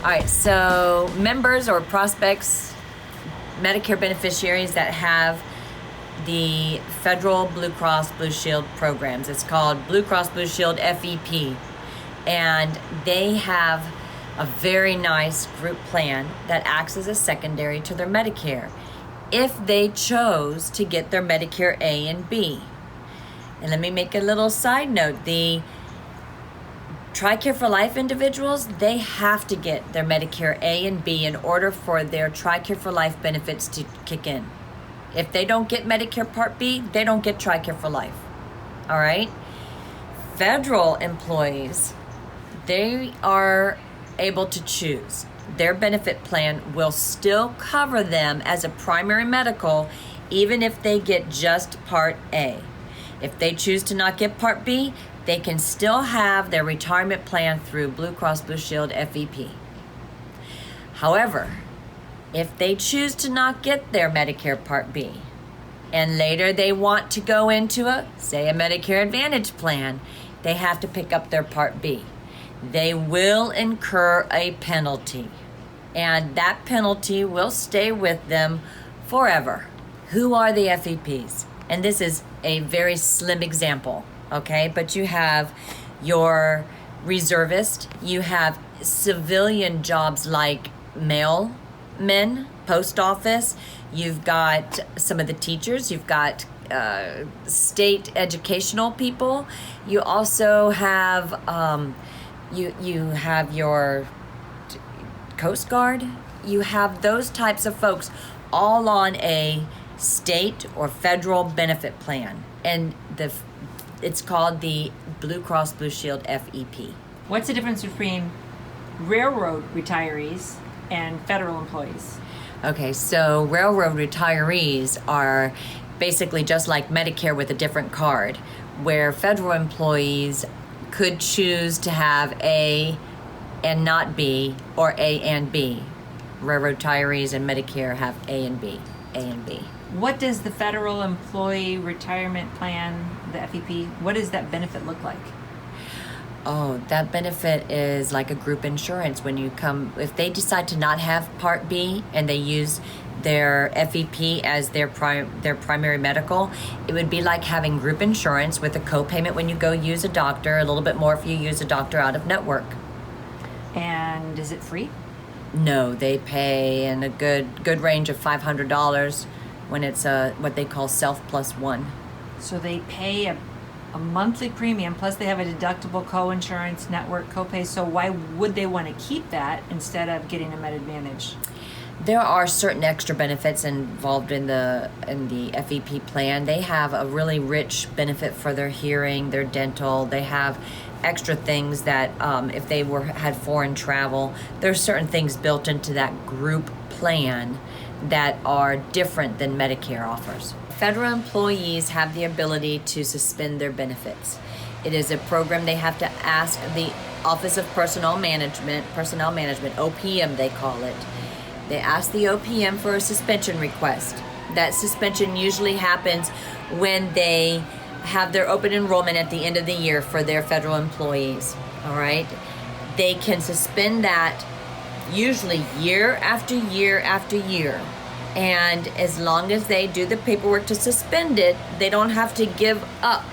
All right, so members or prospects, Medicare beneficiaries that have the federal Blue Cross Blue Shield programs. It's called Blue Cross Blue Shield FEP. And they have a very nice group plan that acts as a secondary to their Medicare if they chose to get their Medicare A and B. And let me make a little side note. The TRICARE for Life individuals, they have to get their Medicare A and B in order for their TRICARE for Life benefits to kick in. If they don't get Medicare Part B, they don't get TRICARE for Life. All right? Federal employees, they are able to choose. Their benefit plan will still cover them as a primary medical, even if they get just Part A. If they choose to not get Part B, they can still have their retirement plan through Blue Cross Blue Shield FEP. However, if they choose to not get their Medicare Part B, and later they want to go into a Medicare Advantage plan, they have to pick up their Part B. They will incur a penalty, and that penalty will stay with them forever. Who are the FEPs? And this is a very slim example, okay? But you have your reservist, you have civilian jobs like mailmen, post office, you've got some of the teachers, you've got state educational people, you also have you have your Coast Guard, you have those types of folks all on a state or federal benefit plan, and it's called the Blue Cross Blue Shield FEP. What's the difference between railroad retirees and federal employees? Okay, so railroad retirees are basically just like Medicare with a different card, where federal employees could choose to have A and not B, or A and B. Railroad retirees and Medicare have A and B, A and B. What does the federal employee retirement plan, the FEP, what does that benefit look like? Oh, that benefit is like a group insurance. When you come, if they decide to not have Part B and they use their FEP as their primary medical, it would be like having group insurance with a co-payment when you go use a doctor, a little bit more if you use a doctor out of network. And is it free? No, they pay in a good range of $500 when it's what they call self plus one. So they pay a monthly premium, plus they have a deductible co-insurance network copay. So why would they want to keep that instead of getting a Med Advantage? There are certain extra benefits involved in the FEP plan. They have a really rich benefit for their hearing, their dental. They have extra things that if they had foreign travel, there's certain things built into that group plan that are different than Medicare offers. Federal employees have the ability to suspend their benefits. It is a program they have to ask the Office of Personnel Management, OPM they call it. They ask the OPM for a suspension request. That suspension usually happens when they have their open enrollment at the end of the year for their federal employees, all right? They can suspend that usually year after year after year. And as long as they do the paperwork to suspend it, they don't have to give up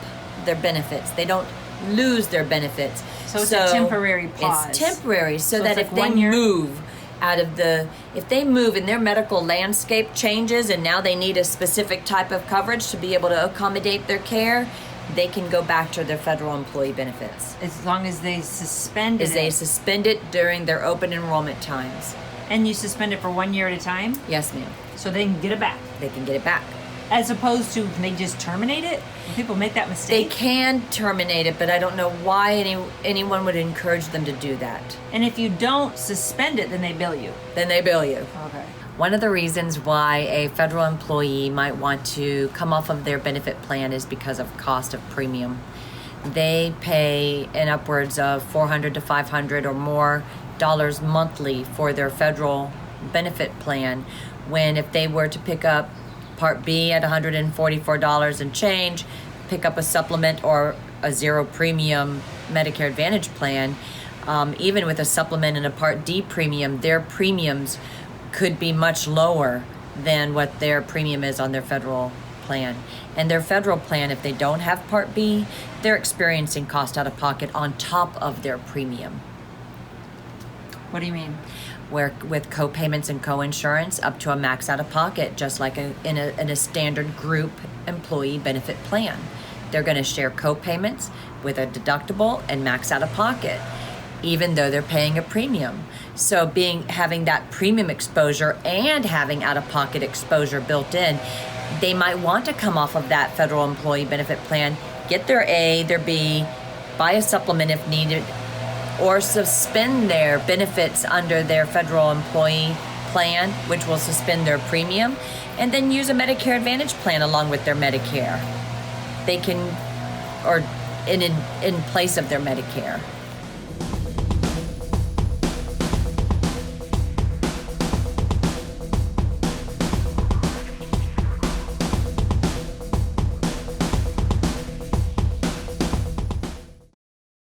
their benefits. They don't lose their benefits. So it's a temporary pause. It's temporary, so that it's if like they move if they move and their medical landscape changes and now they need a specific type of coverage to be able to accommodate their care, they can go back to their federal employee benefits. As long as they suspend it. As they suspend it during their open enrollment times. And you suspend it for 1 year at a time? Yes, ma'am. So they can get it back? They can get it back. As opposed to, can they just terminate it? When people make that mistake? They can terminate it, but I don't know why anyone would encourage them to do that. And if you don't suspend it, then they bill you? Then they bill you. Okay. One of the reasons why a federal employee might want to come off of their benefit plan is because of cost of premium. They pay in upwards of $400 to $500 or more dollars monthly for their federal benefit plan, when if they were to pick up Part B at $144 and change, pick up a supplement or a zero premium Medicare Advantage plan, Even with a supplement and a Part D premium, their premiums could be much lower than what their premium is on their federal plan. And their federal plan, if they don't have Part B, they're experiencing cost out of pocket on top of their premium. What do you mean? Where with co-payments and co-insurance up to a max out of pocket, just like in a standard group employee benefit plan. They're going to share co-payments with a deductible and max out of pocket, even though they're paying a premium. So having that premium exposure and having out of pocket exposure built in, they might want to come off of that federal employee benefit plan, get their A, their B, buy a supplement if needed, or suspend their benefits under their federal employee plan, which will suspend their premium, and then use a Medicare Advantage plan along with their Medicare. They can, or in place of their Medicare.